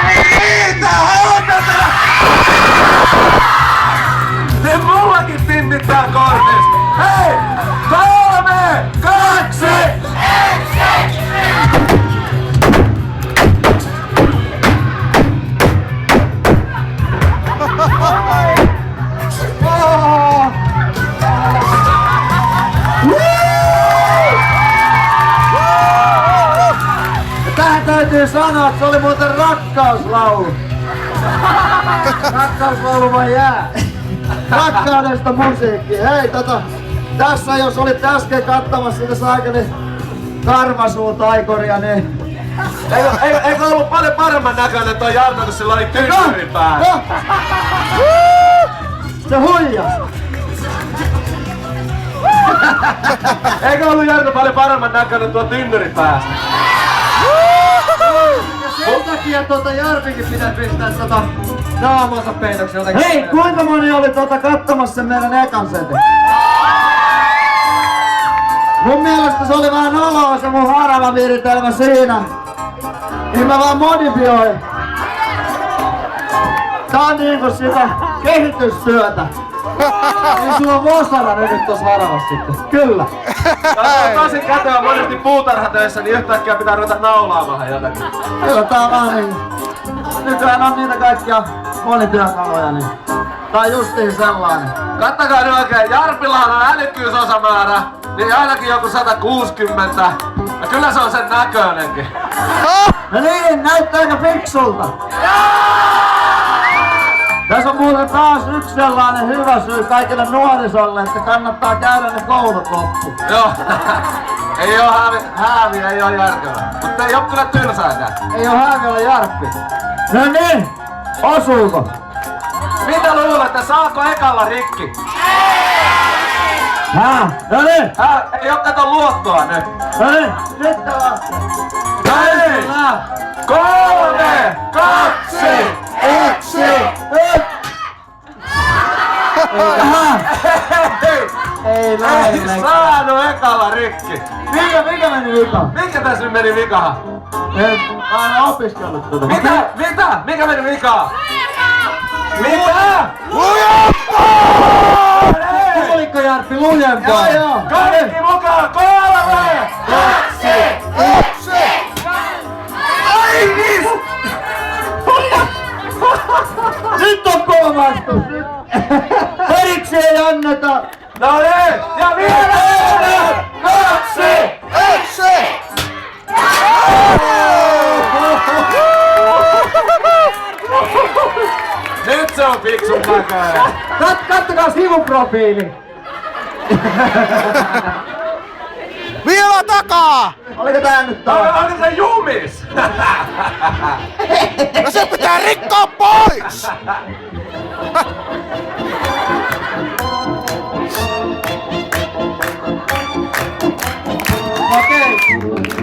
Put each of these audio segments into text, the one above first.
Ei riitä! Helvetellä! Ne mullakin tinnittää kortista! Hei! 3, 2, 1! Tähän täytyy sanoa, että se oli muuten rakkauslaulu. Rakkauslaulu vai jää? Rakkaudesta musiikki. Hei tässä jos olit äsken kattamassa sitä saakeli karvasuutaikoria, niin... Eikö ollut paljon paremman näköinen toi Jarno, kun sillä oli tynnyri päällä? Se huijas! Eikö ollut Jarno paljon paremman näköinen tuo tynnyri päästä? Ja sen takia Jarpikin pitää pistää naamansa peitoksi jotenkin. Hei, kuinka moni oli kattomassa sen meidän ekan setin? Mun mielestä se oli vähän noloa se mun haravaviritelmä siinä. Niin mä vaan modifioin. Tää on niinku sitä kehitystyötä. Niin sulla on Vosara nyt tossa haravassa sitten. Kyllä. Tää on tosi kätevä monesti puutarhatöissä, niin yhtäkkiä pitää ruveta naulaamaan jotakin. Kyllä tää on vaan niin. Nykyään on niitä kaikkia monityökaluja niin. Tää on justiin sellainen. Kattakaa nyt oikein, Jarpillahan on älykkyysosamäärä, niin ainakin joku 160. Ja kyllä se on sen näköinenkin. No niin, näyttääkö fiksulta? Tässä on muuten taas yksi sellainen hyvä syy kaikille nuorisolle, että kannattaa käydä ne koulut loppuun. Joo. Ei oo häävi, ei oo järkevää. Mutta ei oo kyllä tylsääkään. Ei oo häävi olla Jarppi. No niin, osuuko? Mitä luulette, saako ekalla rikki? Hää? No niin! Ei oo kato luottoa nyt. No niin, nyt vaan. Hei! 3, 2, 1! Ei Ei saanut ekalla rikki. Mikä meni vikaan? Mikä tässä nyt meni vikahan? Mä oon opiskellut tuota. Mitä? Mikä meni vikaan? Mitä? Kuuliko Jarppi lujempaa? Joo. Kaikki mukaan! 3, 2, 1! Ai niin! Nyt on kova vastus! Periksi ei anneta! No niin! Ja vielä! 2, 1! Nyt se on fiksun näköinen! Kattokaa sivuprofiili! Vielä takaa! Oliko tää nyt tää? Onko se jumis? No se pitää rikkoa pois! Okei.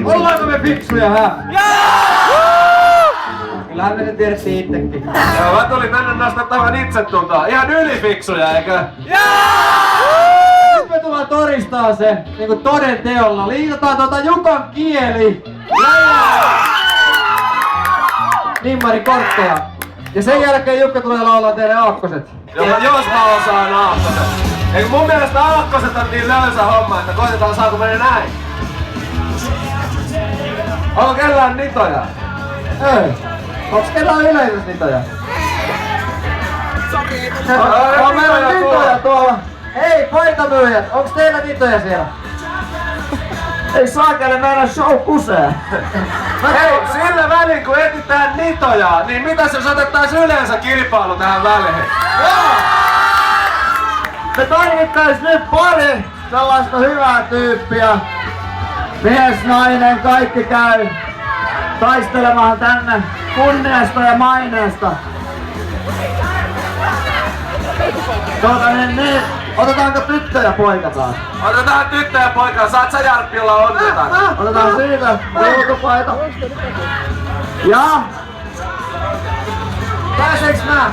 Ollaanko me fiksuja, hä? Kyllähän me ne tiedettiin itsekin. Joo, mä tulin tänne nostattamaan itsetuntoa. Ihan ylifiksuja, eikö? Nyt me tullaan todistaa se niinku toden teolla. Liitataan Jukan kieli. Nimmari kortteja. Ja sen jälkeen Jukka tulee laulaa teille aakkoset. Jos mä osaan aakkoset. Eikö mun mielestä aakkoset on niin löysä homma, että koitetaan saako mene näin. Onko kellään nitoja? Ei. Onks kellään yleisössä nitoja? Meillä on nitoja tuolla. Hei, paitamyyjät, onks teillä nitoja siellä? Ei saakele, meidän show kusee. Hei, sillä välin kun etsitään nitoja, niin mitäs jos otettais yleensä kilpailu tähän väliin? Me tarvittais nyt pari sellaista hyvää tyyppiä. Mies, nainen, kaikki käy taistelemaan tänne kunniasta ja maineesta. Niin, otetaanko tyttö ja poika taas? Otetaan tyttö ja poika, saat sä Jarppi olla onnetaan. Otetaan siitä ruutupaita. Ja pääseks mä?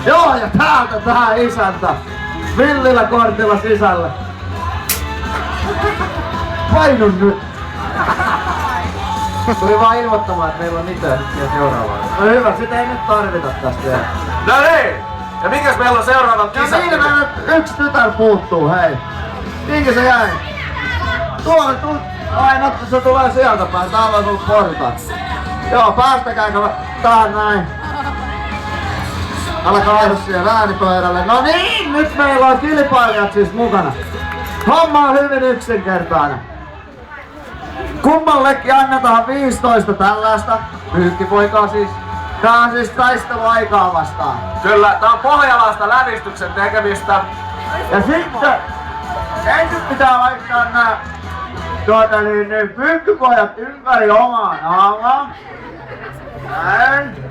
Joo, ja täältä tää isäntä. Villillä kortilla sisälle. Painu nyt. Tuli vaan ilmoittamaan, että meillä on niitä ja seuraavaa. No hyvä, sitä ei nyt tarvita tästä vielä. No niin! Ja mikäs meillä on seuraavan Ja kisan? siinä meillä yksi tytär puuttuu, hei. Minkä se jäi? Tuolla ai no, se tulee sieltä päin, täällä on tullut portaat. Joo, päästäkäänkö tähän näin. Alkaa ajaa siihen äänipöydälle. No niin, nyt meillä on kilpailijat siis mukana. Homma on hyvin yksinkertainen. Kummallekin annetaan 15 tällaista. Pyykkipoikaa siis. Tää on siis taisteluaikaa vastaan. Kyllä, tää on pohjalaista lävistyksen tekemistä. Ja sitten ensin pitää laittaa nää pyykkypojat ympäri omaa naamaa. Näin.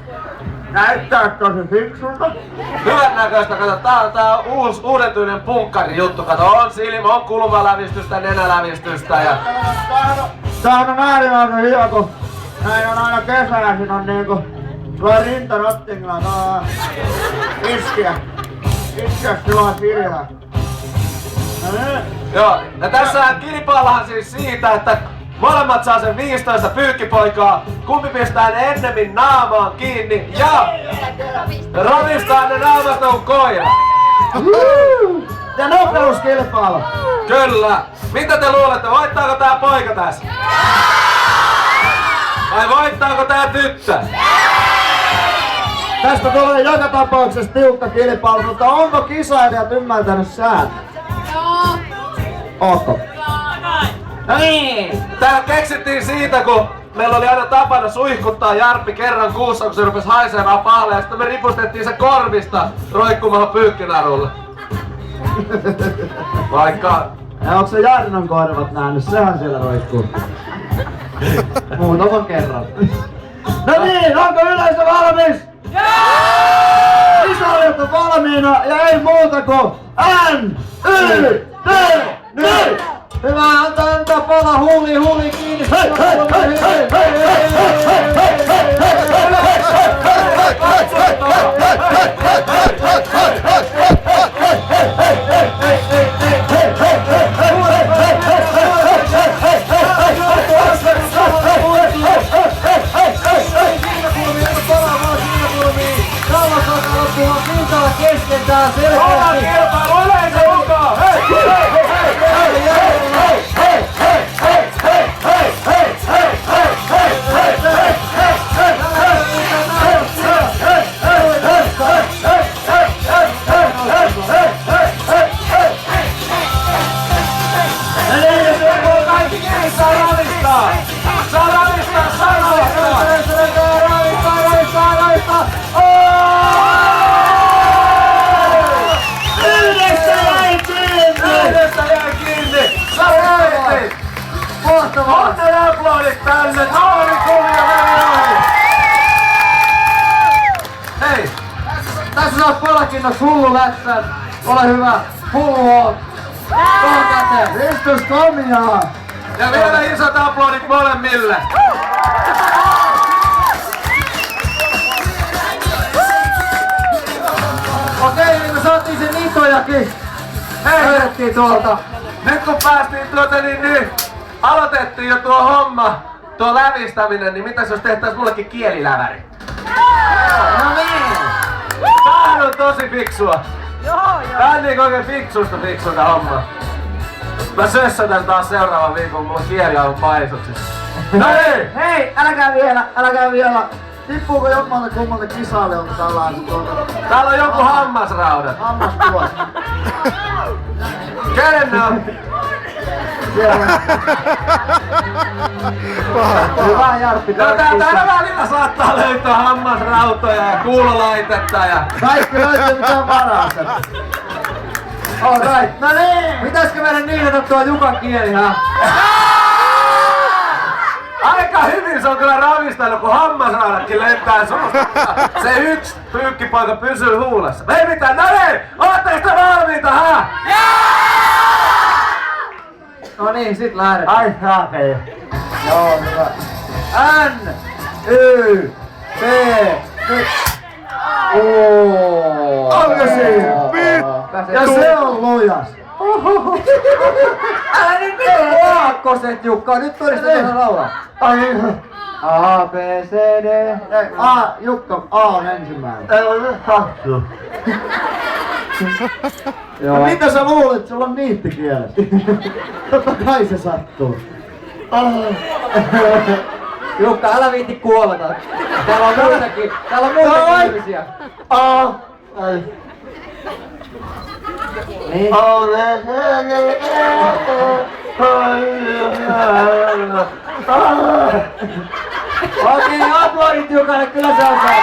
Näyttää tosi fiksulta. Hyvän näköistä, kato, tää on uudentyinen punkkari juttu, kato, on silmä, on kulmalävistystä, nenälävistystä ja... Tämähän on äärimmäisen hyvä, kun näin on aina kesäisin on niinku tuo rintarottingilla iskeä sillä sirjää. No niin. Joo, ja tässähän kilpaillahan siis siitä, että molemmat saa sen 15 pyykkipoikaa, kumpi pistää ne ennemmin naamaan kiinni ja ravistaa ne naamasta kuin koira. Ja nopeuskilpailu. Kyllä. Mitä te luulette, voittaako tää poika tässä? Vai voittaako tää tyttö? Tästä tulee joka tapauksessa tiukka kilpailu, mutta onko kisailijat ymmärtänyt säännöt? Joo. Ootko? No niin! Tää keksittiin siitä, kun meillä oli aina tapana suihkuttaa Jarppi kerran kuussa, kun se rupesi haisemaan pahalle, ja sitten me ripustettiin se korvista roikkumaan pyykkinarulle. Vaikka... Ja onko se Jarnon korvat nähnyt? Sehän siellä roikkuu. Muutaman kerran. No niin, onko yleisö valmis? Kisailijat on valmiina ja ei muuta kuin N-Y-T-N! Hyvä, antaa pala huli kiinni. Hei, hei, hei, hei, hei, keskentää selkeästi. Ottaja aplodit tänne, nuori kuvia väliin! Hei! Tässä saat palkinnoksi hullu lätsän. Ole hyvä. Hullu on. Tuohon käteen. Ristus komiaa. Ja vielä isot aplodit molemmille! Okei, niin me saatiin se Nitojakin. Löydettiin tuolta. Nyt kun päästiin niin aloitettiin jo tuo homma, tuo lävistäminen, niin mitäs jos tehtäis mullekin kieliläväri? No niin. Tämähän on tosi fiksua. Tää on niin oikein fiksusta homma. Mä sössötän taas seuraavan viikon, mulla kieli on paisuksissa. No niin! Hei, älkää vielä. Tippuuko jommalta kummalta kisalle on tällainen tuolta? Täällä on joku hammasraudat. Hammas tuossa. Kenen ne on? Hyvä Jarppi. No täällä välillä saattaa löytää hammasrautoja ja kuulolaitetta ja... Kaikki löytyy mitään varasta. Alright, no niin! Pitäisikö meidän niinetä tuo Jukan kieli, hä? Aika hyvin se on kyllä ravistanut, kun hammasraudatkin lentää suusta. Se yksi pyykkipoika pysyy huulessa. Ei mitään, no niin! Ootteko te valmiita, hä? No niin, sit lähdetään. Ai saakeli. Joo, hyvä. N, Y, T, T. Onko siinä? Ja se on lujas. Älä nyt mitään laakkoset, Jukka. Nyt todistat ihan laulaa. Ai A, B, C, D. Ei, A, Jukka, A on ensimmäinen. Ei ole nyt sattuu. No mitä sä luulet, sulla on niittikielet? Totta kai se sattuu. Jukka, älä viitti kuoleta. Täällä on muitakin ihmisiä. Niin. Okei, aplodit Jukalle, kyllä se on se.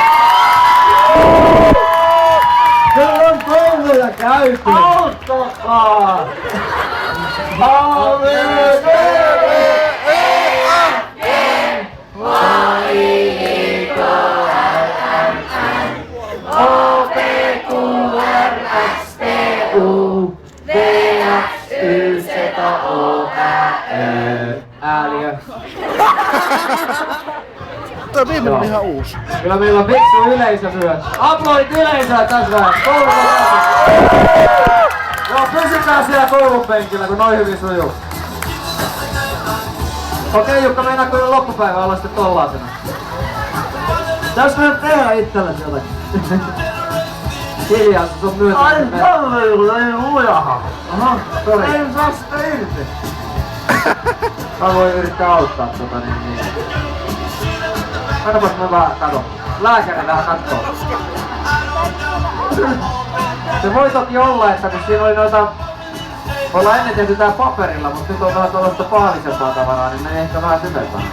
Kyllä on kouluja käyty. Auttakaa! Ääliö. Toi viimeinen on ihan uusi. Kyllä meillä on fiksu yleisö myös. Aplodit yleisöä tässä. Joo, pysykää siellä koulun penkillä, kun noin hyvin sujuu. Okei Jukka, meinaatko jo loppupäivä olla sitten tollaasena? Tässä nyt tehdä itsellesi jotakin. Hiljaa, se on myötä. Ai kalleulla, ei lujaha. Aha, Sori. ei saa sitä irti. Mä voin yrittää auttaa niin. Katsopas mä vähän kato. Lääkäri vähän kattoo. Se voi toki olla, että kun siinä oli noita... Ollaan ennen tehty tää paperilla, mutta nyt on vähän tuollaista pahallisempaa tavaraa, niin menee ehkä vähän syvempään.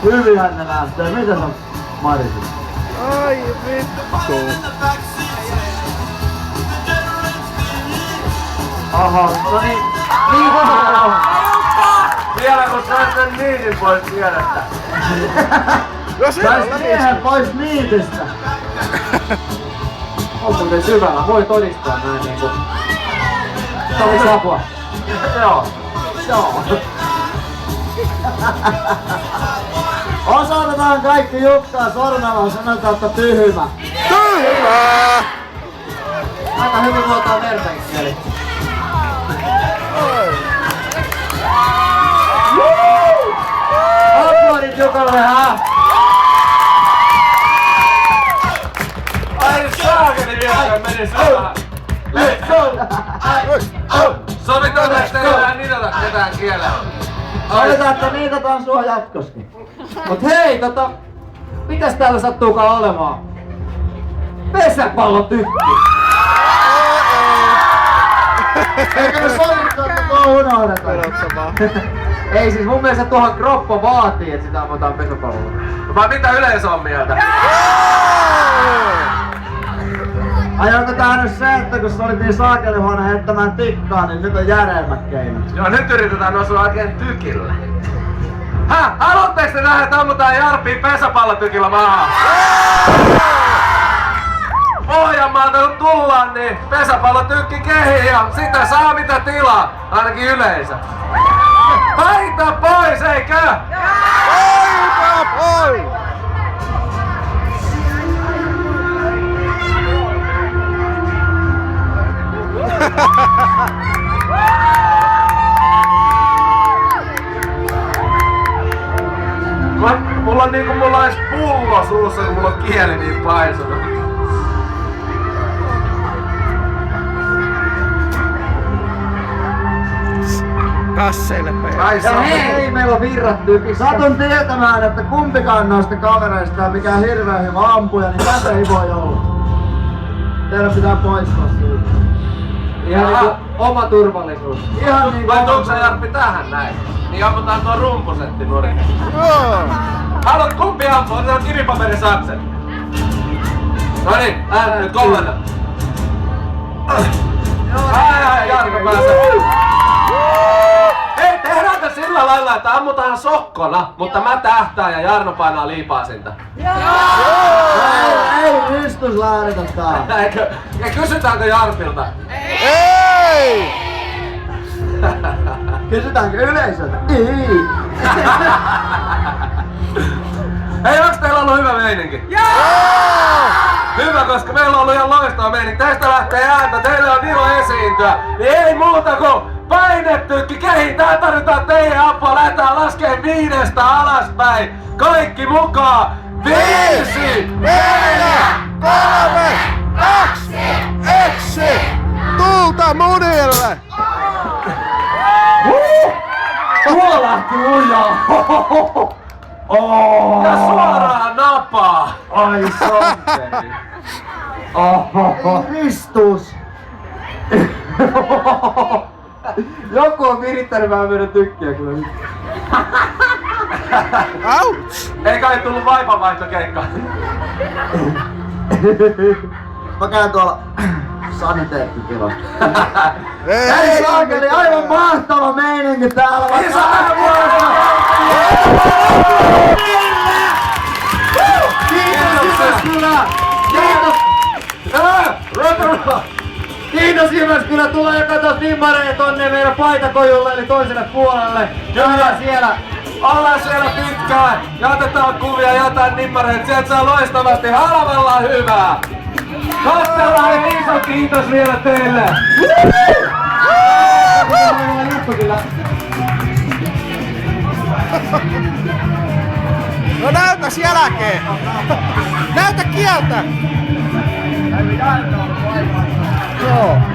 Hyvinhän ne lähtee. Mitä sä Marisin? Ai vittu. Aha, no niin. Vielä kun sait sen niitin pois tiedästä. No se Sais on miehen pois niitistä. On muuten syvällä, voi todistaa näin niinku. Tarvitsi apua. Joo. Osoitetaan kaikki Jukkaa sormella, sanotaan, että tyhmä. Tyhmää! Aika hyvin luotaan vertaiskieli. Aplodit Jukalle, hää? Ai saakeli vielä meni vähän. Let's go! Sovitaan, että ei enää nidota ketään kielellä. Sovitaan, että niitataan sua jatkoskin. Mut hei, mitäs täällä sattuukaan olemaan? Pesäpallotykki! Eikö me sovittu, että tuo unohdetaan? Ei siis mun mielestä tuohon kroppo vaatii, että sitä ammutaan pesäpallolla. Vai mitä yleisö on mieltä? Ajoiko tää nyt se, että kun sä olit niin saakelihuone heittämään tikkaa, niin nyt on järeimmät keinot. Joo, nyt yritetään osua oikein tykille. Haluatteko te nähdä, että ammutaan Jarppiin pesäpallotykillä maahan? Pohjanmaalta kun tullaan, niin pesäpallotykki kehiin ja sitä saa mitä tilaa, ainakin yleisö. Paita pois, eikö? Paita pois! Mulla on niinku mulla olisi pullo suussa, kun mulla on kieli niin paisunut. Kasseille päin. Ja hei, meillä on virrat tykissä. Satun tietämään, että kumpikaan noista kavereista on mikään hirveän hyvä ampuja, niin tätä ei voi olla. Teidän pitää poistaa siitä. Ihan niinku oma turvallisuus. Ihan niin Vai tuutko sä Jarppi tähän näin? Niin ammutaan tuo rumpusetti nurin. Joo. Haluat kumpi ampua? Otetaan kiripaperi sakset. Noniin, nyt kolmanna. Ai, Jarkko pääsee. Hei, tehdään tää sillä lailla, että ammutaan sokkona, mutta mä tähtään ja Jarno painaa liipaasinta. Ei istus laadita tää. Eikö? Ja kysytäänkö Jarpilta? Ei! Kysytäänkö yleisöltä? Ei. Hei, onks teillä ollut hyvä meininki? Hyvä, koska meillä on ollut ihan loistava meininki. Tästä lähtee ääntä, teille on ilo esiintyä. Niin ei muuta kuin Painetykki kehiin, tää tarvitaan teidän apua. Lähdetään laskeen 5 alaspäin. Kaikki mukaan. 5, 4, 3, 2, 1. Tulta munille! Tuo lähti lujaa! ja suoraan napaa. Ai sankeri! Kristus! Joku on virittänyt vähän meidän tykkiä kyllä nyt. Ouch! Ei kai tullut vaipanvaihtokeikka. Mä käyn tuolla saniteettitilassa. Ei, Ei sankeli, aivan mahtava meininki täällä! Isä vuorosta! Kiitos Jyväskylä! Kiitos! Kiitos Jyväskylä! Tulee ja katos nimmareja tonne meidän paitakojulle eli toiselle puolelle. Kyllä. Siellä. Ollaan siellä pitkään ja otetaan kuvia ja jotain nimmareita. Sieltä saa loistavasti halvalla hyvää. Katsellaan ja iso kiitos vielä teille. No näytäs jälkeen! Näytä kieltä! Joo.